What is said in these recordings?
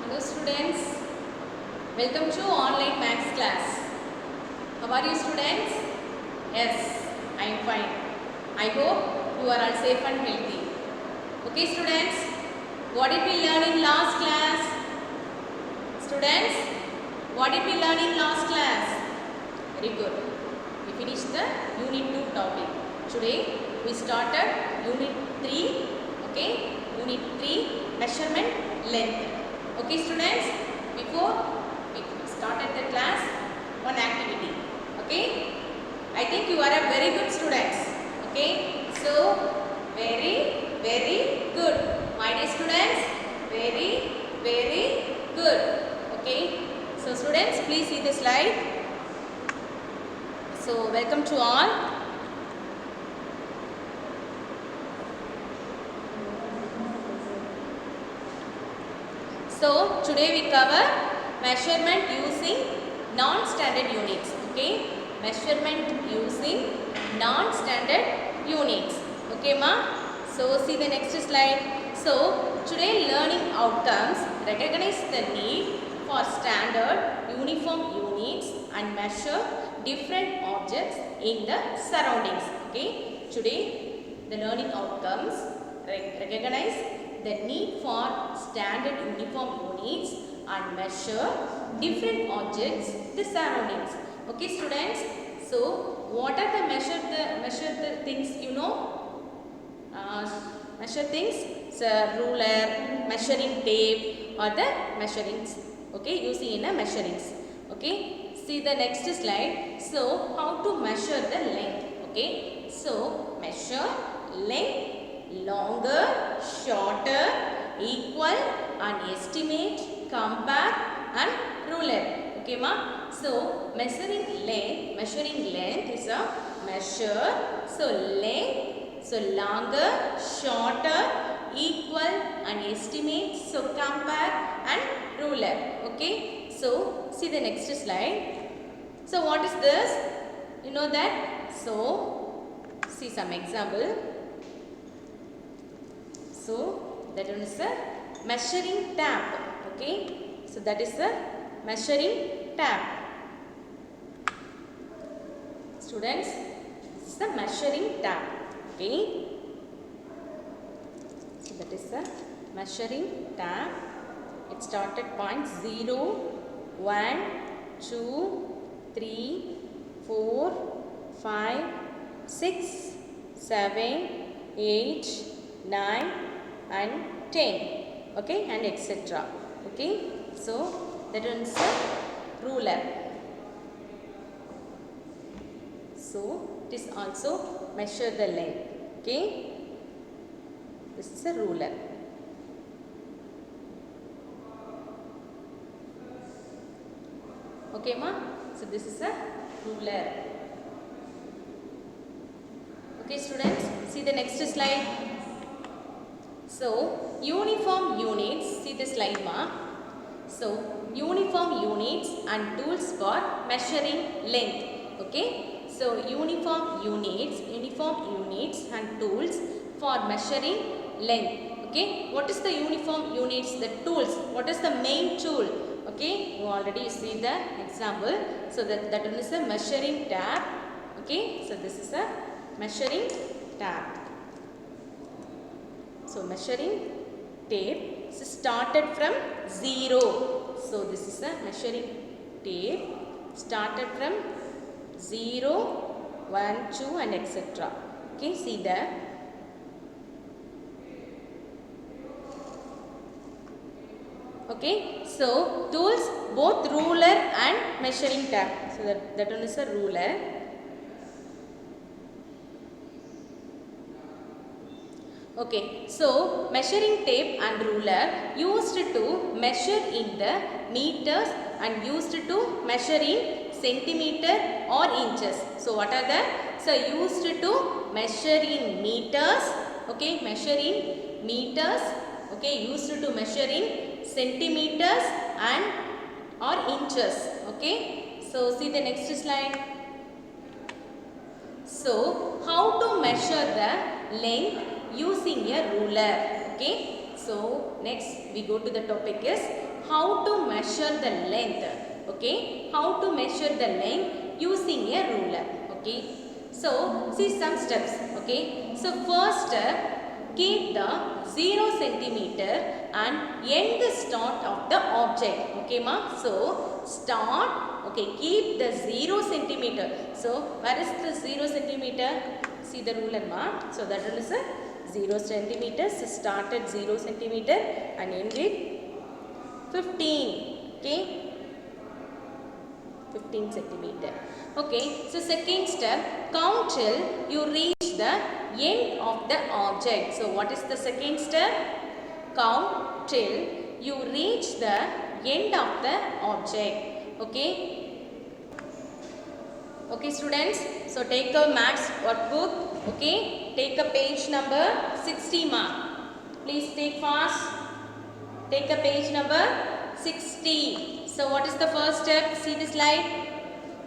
Hello students, welcome to online maths class. How are you students? Yes, I am fine. I hope you are all safe and healthy. Okay students, what did we learn in last class? Students, what did we learn in last class? Very good. We finished the unit 2 topic. Today we started unit 3. Okay, unit 3 measurement length. Okay students, before we started the class, one activity. Okay, I think you are a very good students. Okay, so very good. My dear students, very good. Okay, so students, please see the slide. So welcome to all. So today we cover measurement using non-standard units. Okay, measurement using non-standard units. Okay, ma. So see the next slide. So today learning outcomes recognize the need for standard uniform units and measure different objects in the surroundings. Okay, today the learning outcomes recognize the need for standard uniform units and measure different objects in the surroundings. Okay students, so what are the measure the things you know? Measure things, so ruler, measuring tape or the measurings. Okay, using in a measurings. Okay, see the next slide. So how to measure the length? Okay, so measure length longer, shorter, equal and estimate, compare and ruler. Okay ma? So measuring length is a measure. So length, so longer, shorter, equal and estimate, so compare and ruler. Okay, so see the next slide. So what is this? You know that? So see some example. So that one is a measuring tape. Okay, so that is a measuring tape. Students, this is a measuring tape. Okay, so that is a measuring tape. It started point 0, 1, 2, 3, 4, 5, 6, 7, 8, 9 and 10. Okay, and etc. Okay, so that one is a ruler. So it is also measure the length. Okay, this is a ruler. Okay ma, so this is a ruler. Okay students, see the next slide. So uniform units, see the slide ma. So uniform units and tools for measuring length. Okay, so uniform units and tools for measuring length. Okay, what is the uniform units? The tools. What is the main tool? Okay, you already see the example. So that one is a measuring tape. Okay, so this is a measuring tape. So measuring tape started from 0. So this is a measuring tape started from 0, 1, 2 and etc. Okay, see there. Okay, so tools both ruler and measuring tape. So that one is a ruler. Okay, so measuring tape and ruler used to measure in the meters and used to measure in centimeter or inches. So what are the? So used to measure in meters. Okay, measure in meters. Okay, used to measure in centimeters and or inches. Okay, so see the next slide. So how to measure the length using a ruler? Okay, So next we go to the topic is how to measure the length. Okay, how to measure the length using a ruler. Okay, so see some steps. Okay, so first step, keep the 0 centimeter and end the start of the object. Okay ma, so start. Okay, keep the 0 centimeter. So where is the 0 centimeter? See the ruler ma, so that one is a 0 centimeters. So start at 0 centimeter and end it 15. Okay, 15 centimeter. Okay, so second step, count till you reach the end of the object. So what is the second step? Count till you reach the end of the object. Okay, okay students, so take a maths workbook. Okay, take a page number 60 ma, please take fast. Take a page number 60. So what is the first step? See the slide.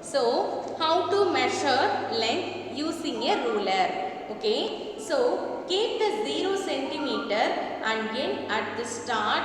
So how to measure length using a ruler. Okay, so keep the 0 centimeter and end at the start.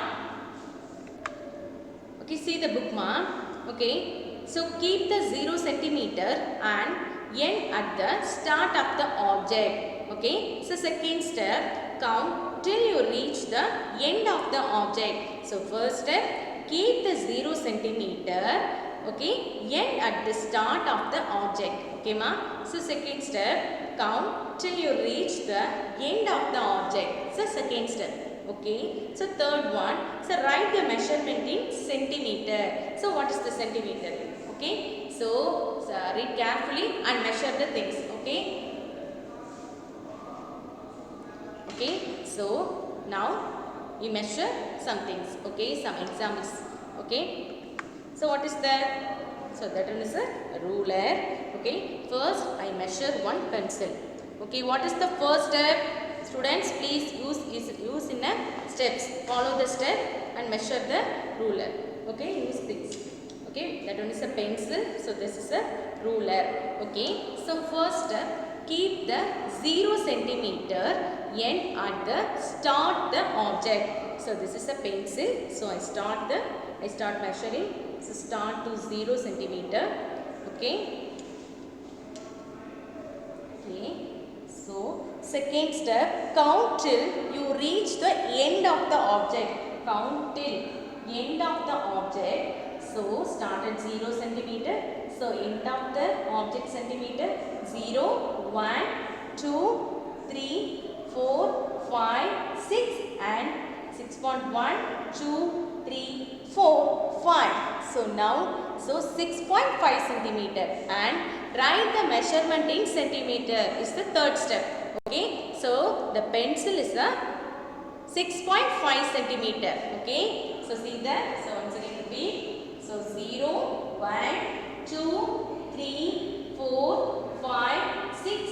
Okay, see the book ma. Okay, so keep the 0 centimeter and end at the start of the object. Okay, so second step, count till you reach the end of the object. So first step, keep the 0 centimeter. Okay, end at the start of the object. Okay ma, so second step, count till you reach the end of the object. So second step. Okay, so third one, so write the measurement in centimeter. So what is the centimeter? Okay, so read carefully and measure the things. Okay, okay, so now we measure some things. Okay, some examples. Okay, so what is that? So that one is a ruler. Okay, first I measure one pencil. Okay, what is the first step? Students, please use in a steps. Follow the step and measure the ruler. Okay, use this. Okay, that one is a pencil. So this is a ruler. Okay, so first step, keep the 0 centimeter end at the start the object. So this is a pencil. So I start measuring. So start to 0 centimeter. Okay. Okay. So second step, count till you reach the end of the object. Count till end of the object. So start at 0 centimeter. So end of the object centimeter 0, 1, 2, 3, 4, 5, 6 and 6.1, 2, 3, 4, 5. So now, so 6.5 centimeter and write the measurement in centimeter is the third step. Okay, so the pencil is a 6.5 centimeter. Okay, so see that. So once again repeat. So 0, 1, 2, 3, 4, 5, 6,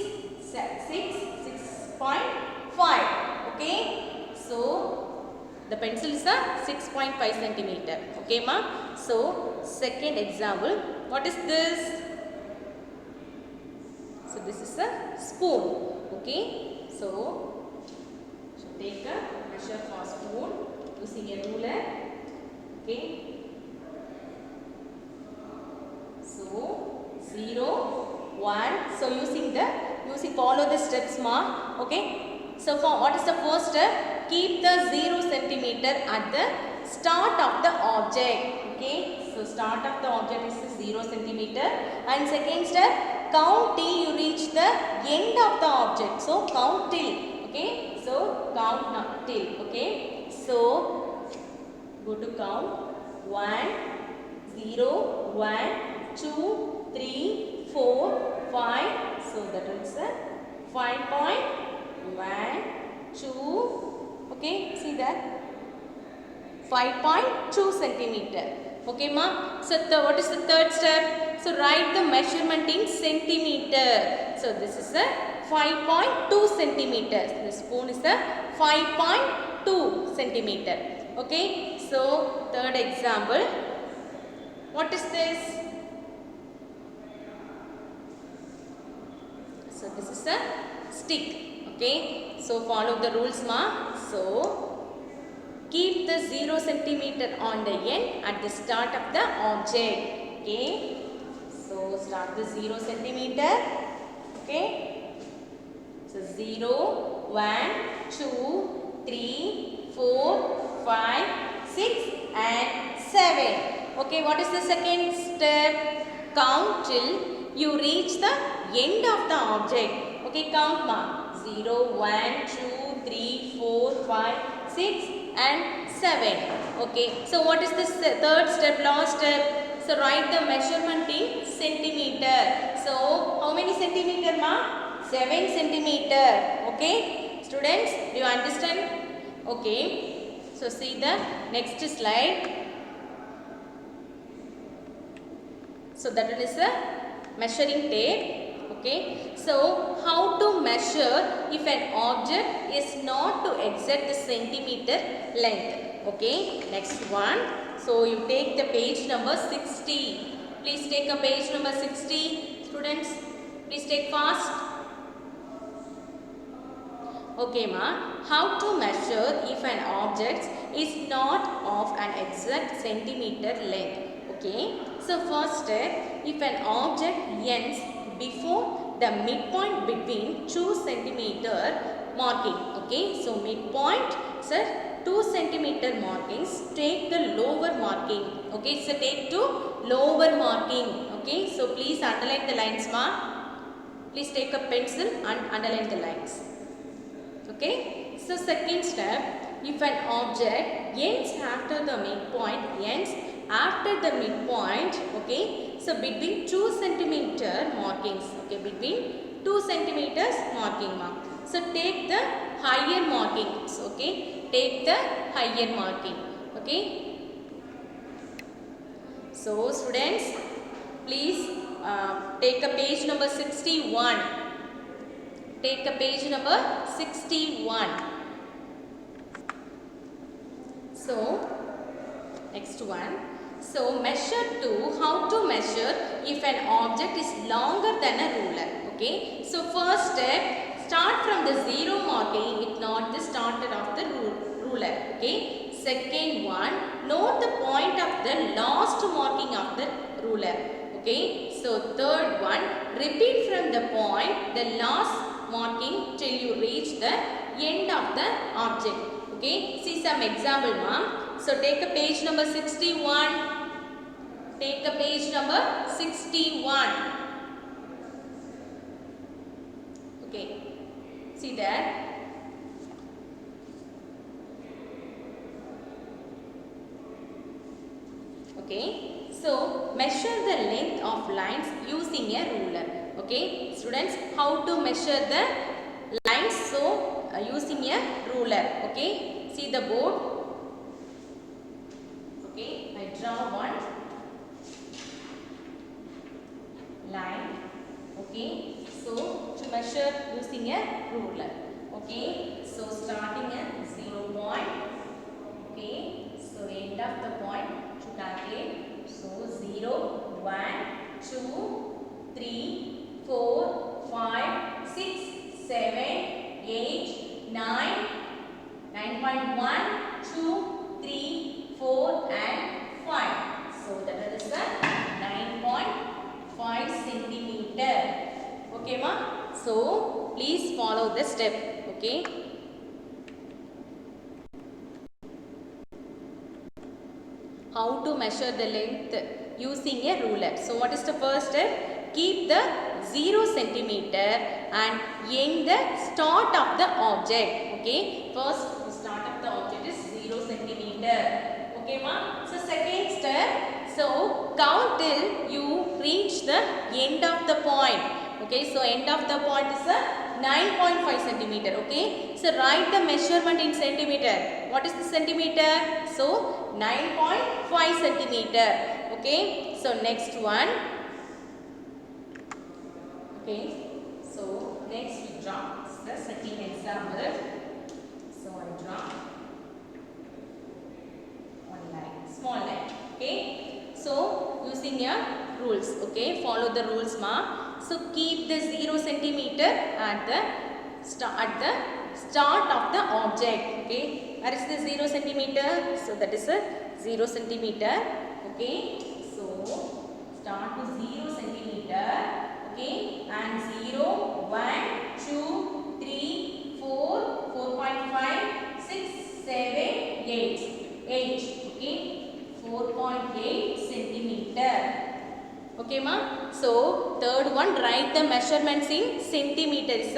6.5. Okay, so the pencil is a 6.5 centimeter. Okay ma. So second example, what is this? So this is a spoon. Okay, so take a measure for spoon using a ruler. Okay, so 0, 1. So follow the steps ma. Okay, so for what is the first step? Keep the 0 centimeter at the start of the object. Okay, so start of the object is 0 centimeter and second step, count till you reach the end of the object. So count till. Okay, so count till. Okay, so go to count 1, 0, 1, 2, 3, 4, 5. So that is a 5.1, 2. Okay, see that 5.2 centimeter. Okay ma. So what is the third step? So write the measurement in centimeter. So this is a 5.2 centimeters. The spoon is a 5.2 centimeter. Okay, so third example, what is this? So this is a stick. Okay, so follow the rules ma. So keep the 0 centimeter on the end at the start of the object. Okay, so start the 0 centimeter. Okay, so 0, 1, 2, 3, 4, 5, 6 and 7. Okay, what is the second step? Count till you reach the end of the object. Okay, count ma. 0, 1, 2, 3, 4, 5, 6 and 7. Okay, so what is the third step, last step? So write the measurement in centimeter. So how many centimeter ma? 7 centimeter. Okay, students, do you understand? Okay, so see the next slide. So that one is a measuring tape. Okay, so how to measure if an object is not to exact the centimeter length? Okay, next one. So you take the page number 60. Please take a page number 60. Students, please take fast. Okay ma, how to measure if an object is not of an exact centimeter length? Okay, so first step, if an object ends before the midpoint between 2 centimeter marking. Okay, so midpoint, sir, 2 centimeter markings, take the lower marking. Okay, so take to lower marking. Okay, so please underline the lines ma. Please take a pencil and underline the lines. Okay, so second step, if an object ends after the midpoint, okay, so between 2 centimeter markings, okay, between 2 centimeters marking mark. So take the higher markings, okay, take the higher marking, okay. So students, please take a page number 61. Take a page number 61. So, next one. So, measure 2. How to measure if an object is longer than a ruler. Okay. So, first step, start from the 0 marking, it not the started of the ruler. Okay. Second one, note the point of the last marking of the ruler. Okay. So, third one, repeat from the point, the last marking till you reach the end of the object. Okay, see some example ma'am. So take a page number 61. Take a page number 61. Okay, see that. Okay, so measure the length of lines using a ruler. Okay, students, how to measure the lines? So using a ruler. Okay, see the board. Okay, I draw one line. Okay, so to measure using a ruler. Okay, so starting at 0 point. Okay, so end of the point to calculate. So 0, 1, 2, 3, 4, 5, 6, 7, 8, 9, 9.1, 2, 3, 4 and 5. So that is the 9.5 centimeter. Okay ma? So please follow the step. Okay. How to measure the length using a ruler. So what is the first step? Keep the 0 centimeter and end the start of the object. Okay. First the start of the object is 0 centimeter. Okay ma? So second step. So count till you reach the end of the point. Okay. So end of the point is a 9.5 centimeter. Okay. So write the measurement in centimeter. What is the centimeter? So 9.5 centimeter. Okay. So next one. Okay. So next we draw the second example. So I draw one line, small line. Okay. So using your rules. Okay. Follow the rules ma. So keep the 0 centimeter at the start of the object. Okay. where is the 0 centimeter? So that is a 0 centimeter. Okay, so start to 0 centimeter. Okay, and 0, 1, 2, 3, 4, 4.5, 6, 7, 8. 8. Okay, 4.8 centimeter. Okay, ma. So third one, write the measurements in centimeters.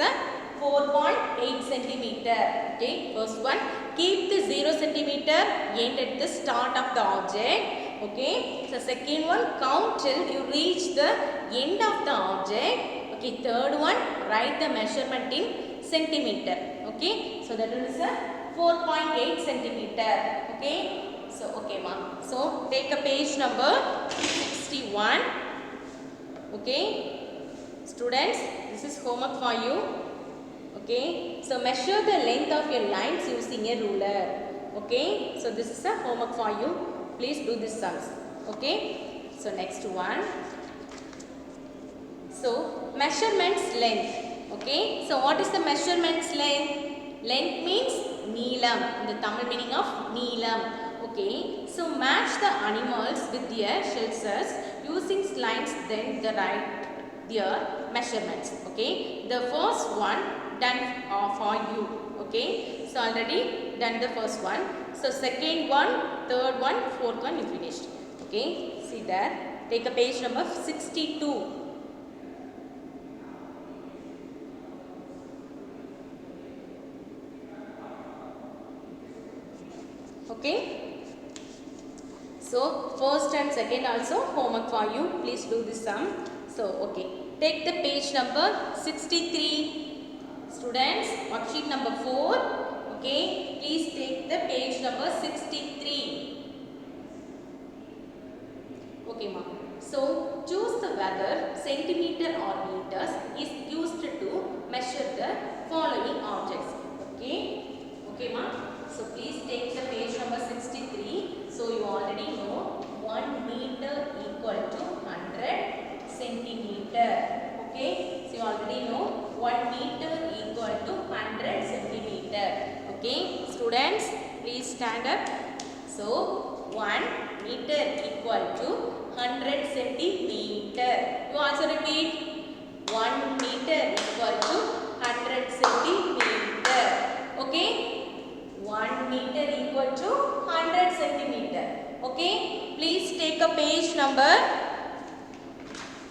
4.8 centimeter. Okay, first one, keep the 0 centimeter end at the start of the object. Okay, so second one, count till you reach the end of the object. Okay, third one, write the measurement in centimeter. Okay, so that is a 4.8 centimeter. Okay, so okay, ma. So take a page number 61. Okay, students, this is homework for you. Okay, so measure the length of your lines using a ruler. Okay, so this is a homework for you. Please do this sums. Okay, so next one. So measurements length. Okay, so what is the measurements length? Length means neelam, the Tamil meaning of neelam. Okay, so match the animals with their shells using lines, then the write their measurements. Okay, the first one done for you. Okay, so already done the first one. So second one, third one, fourth one you finished. Okay, see there. Take a page number 62. Okay. So first and second also homework for you. Please do this sum. So okay. Take the page number 63. Students, worksheet number 4. Okay. Please take the page number 63. Okay, ma'am. So choose the whether centimeter or meters is used to measure the following objects. Okay. Okay, ma'am. So please take the page number 63. So you already know 1 meter equal to 100 centimeter. Okay. So you already know 1 meter equal to 100 centimeter. Okay. Students, please stand up. So 1 meter equal to 100 centimeter. You also repeat 1 meter equal to 100 centimeter. Okay. 1 meter equal to 100 centimeter. Okay. Please take a page number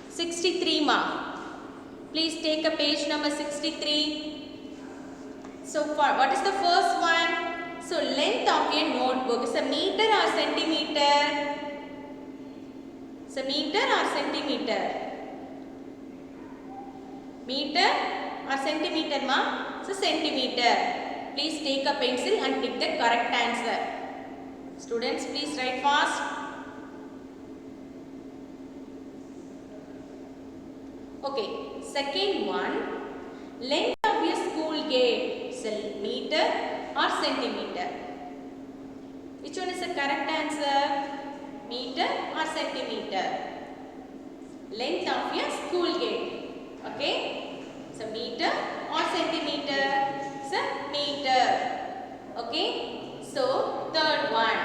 63, ma. Please take a page number 63. So for what is the first one? So length of a notebook is a meter or centimeter? It's a meter or centimeter? Meter or centimeter, ma? It's a centimeter. Please take a pencil and pick the correct answer. Students, please write fast. Okay, second one, length of your school gate is a meter or centimeter? Which one is the correct answer? Meter or centimeter? Length of your school gate. Okay, so meter or centimeter? It's a meter. Okay, so third one.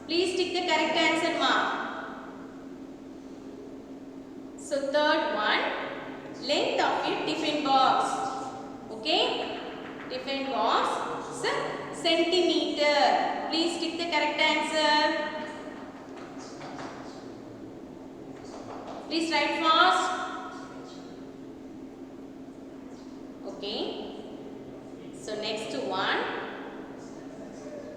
Please tick the correct answer, ma. So third one, length of your tiffin box. Okay, tiffin box is a centimeter. Please tick the correct answer. Please write fast. Okay. So next one,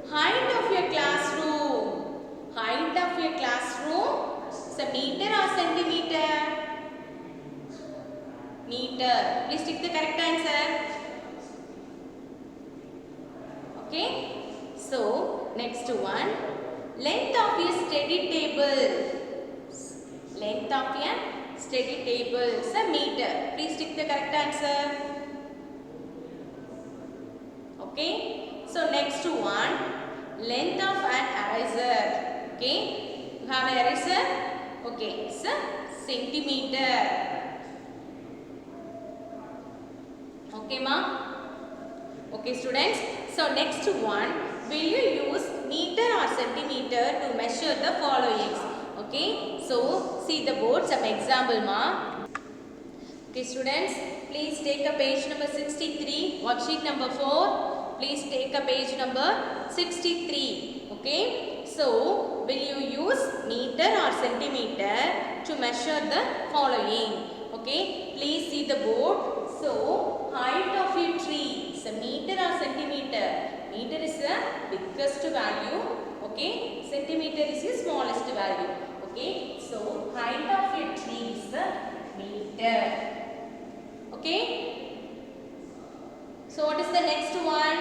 height of your classroom. Height of your classroom is a meter or centimeter? Meter. Please tick the correct answer. Okay. So next one, length of your study table. Length of your study table is a meter. Please tick the correct answer. Okay, so next one, length of an eraser. Okay, you have an eraser. Okay, it's a centimeter. Okay, ma. Okay, students. So next one, will you use meter or centimeter to measure the following? Okay, so see the board, some example ma. Okay students, please take a page number 63, worksheet number 4. Please take a page number 63. Okay, so will you use meter or centimeter to measure the following? Okay, please see the board. So height of a tree is a meter or centimeter? Meter is the biggest value. Okay, centimeter is the smallest value. Okay, so height of a tree is the meter. Okay, so what is the next one?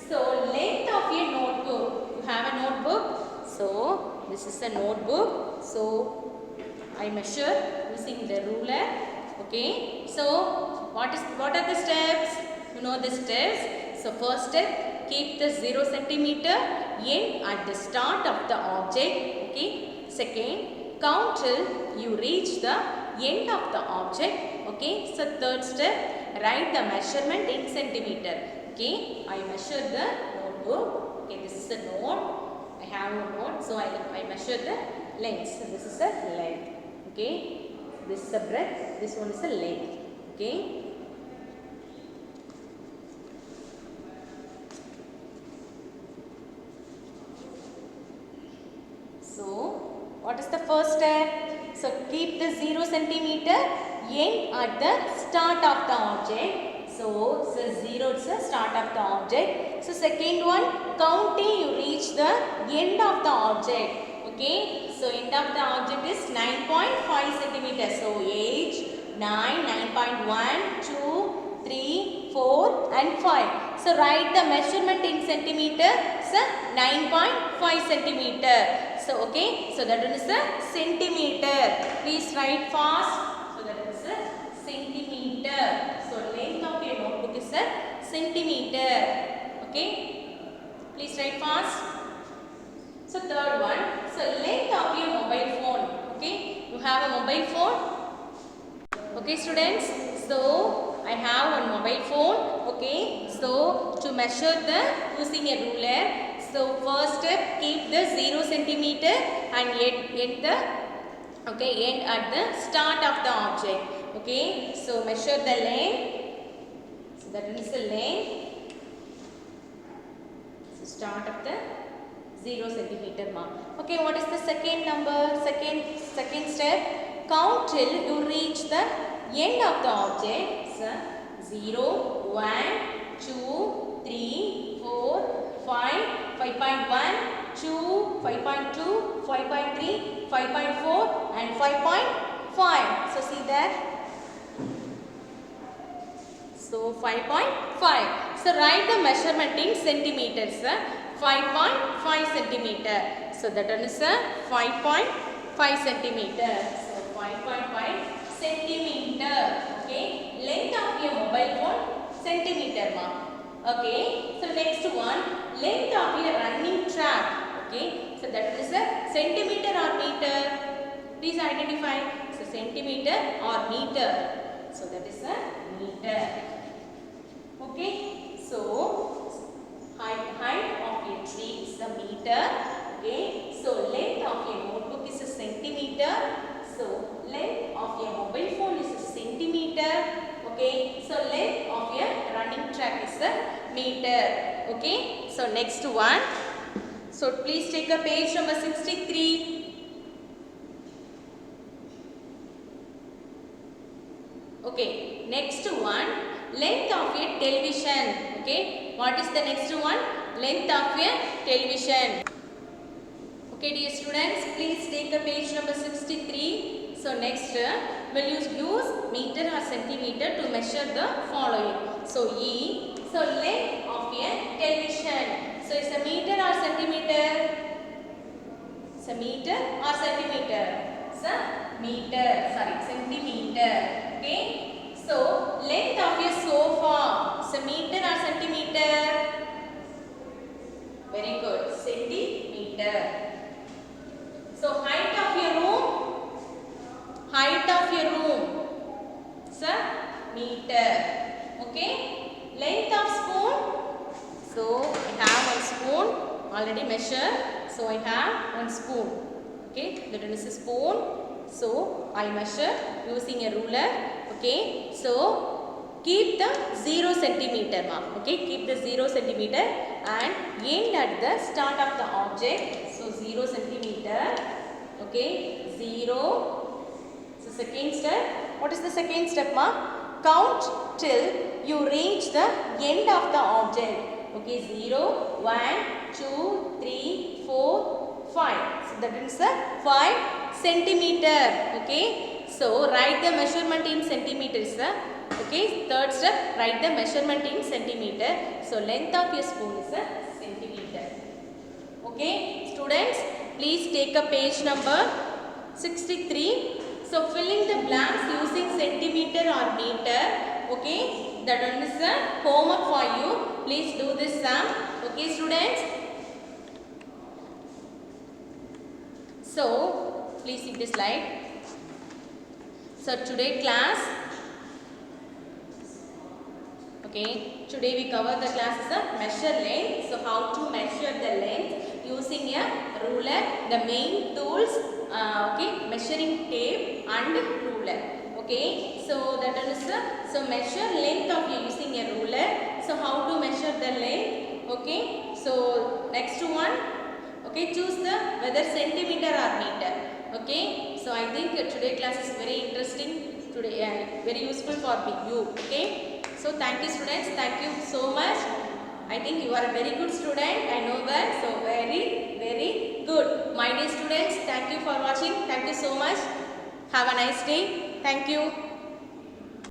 So length of a notebook. You have a notebook. So this is a notebook. So I measure using the ruler. Okay, so what are the steps? You know the steps. So first step, keep the 0 centimeter end at the start of the object. Okay, second, count till you reach the end of the object. Okay, so third step, write the measurement in centimeter. Okay, I measure the notebook. Okay, this is the note. I have a note, so I measure the length. So this is the length. Okay, this is the breadth. This one is the length. Okay. So what is the first step? So keep the 0 centimeter end at the start of the object. So 0 is the start of the object. So second one, counting you reach the end of the object. Okay, so end of the object is 9.5 centimeter. So 8, 9, 9.1, 2, 3, 4 and 5. So write the measurement in centimeter. So 9.5 centimeter. So okay, so that one is the centimeter. Please write fast. So that is a centimeter. So length of your notebook is a centimeter. Okay, please write fast. So third one, so length of your mobile phone. Okay, you have a mobile phone. Okay students, so I have one mobile phone. Okay, so to measure the using a ruler. So first step, keep the 0 centimeter and end at the start of the object. Okay, so measure the length. So that is the length. So start of the 0 centimeter mark. Okay, what is the second number? Second step, count till you reach the end of the object. So 0, 1, 2, 3, 4, 5, 5.1, 2, 5.2, 5.3, 5.4 and 5.5. So see that. So 5.5. So write the measurement in centimeters. 5.5 centimeter. So that one is 5.5 centimeter. So 5.5 centimeter. Okay. Length of your mobile phone, centimeter ma. Okay. So next one, length of your running track. Okay. So that is a centimeter or meter. Please identify. So centimeter or meter. So that is a meter. Okay. So height of a tree is a meter. Okay. So length of your notebook is a centimeter. So length of your mobile phone is a centimeter. Okay. So length of your running track is a meter. Okay. So next one. So please take a page number 63. Okay. Next one. Length of a television. Okay. What is the next one? Length of a television. Okay dear students, please take a page number 63. So next, will you use meter or centimeter to measure the following? So so length of a television. So it's a meter or centimeter? It's a meter or centimeter? It's a meter, centimeter. Okay. So length of a sofa. It's a meter or centimeter? Very good. Centimeter. So height of your room. Height of your room. Sir, meter. Okay. Length of spoon. So I have one spoon. So I have one spoon. Okay, that is a spoon. So I measure using a ruler. Okay, so keep the 0 centimeter mark. Okay, keep the 0 centimeter and end at the start of the object. So 0 centimeter. Okay, 0. So second step. What is the second step, ma? Count till you reach the end of the object. Okay, 0, 1, 2, 3, 4, 5. So that is the 5 centimeter. Okay. So write the measurement in centimeters. Okay. Third step, write the measurement in centimeter. So length of your spoon is a centimeter. Okay. Students, please take a page number 63. So fill in the blanks using centimeter or meter. Okay. That one is the homework for you. Please do this sum. Okay, students. So please see this slide. So today class. Okay. Today we cover the class is a measure length. So how to measure the length using a ruler. The main tools. Okay, measuring tape and ruler. Okay, so that is so measure length of you using a ruler. So how to measure the length? Okay, so next one. Okay, choose the whether centimeter or meter. Okay, so I think today class is very interesting. Today very useful for you. Okay, so thank you students. Thank you so much. I think you are a very good student. I know that. So very good. My dear students, thank you for watching. Thank you so much. Have a nice day. Thank you.